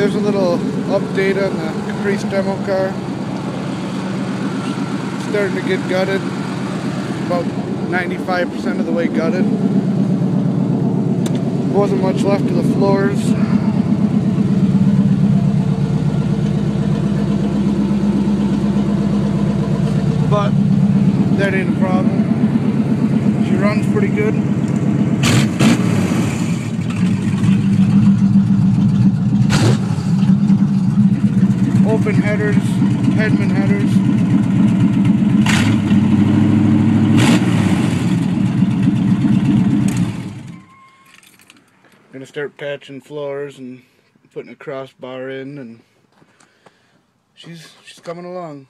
there's a little update on the Caprice demo car. It's starting to get gutted. About 95% of the way gutted. Wasn't much left of the floors. But that ain't a problem. She runs pretty good. Open headers, headman headers. Gonna start patching floors and putting a crossbar in, and she's coming along.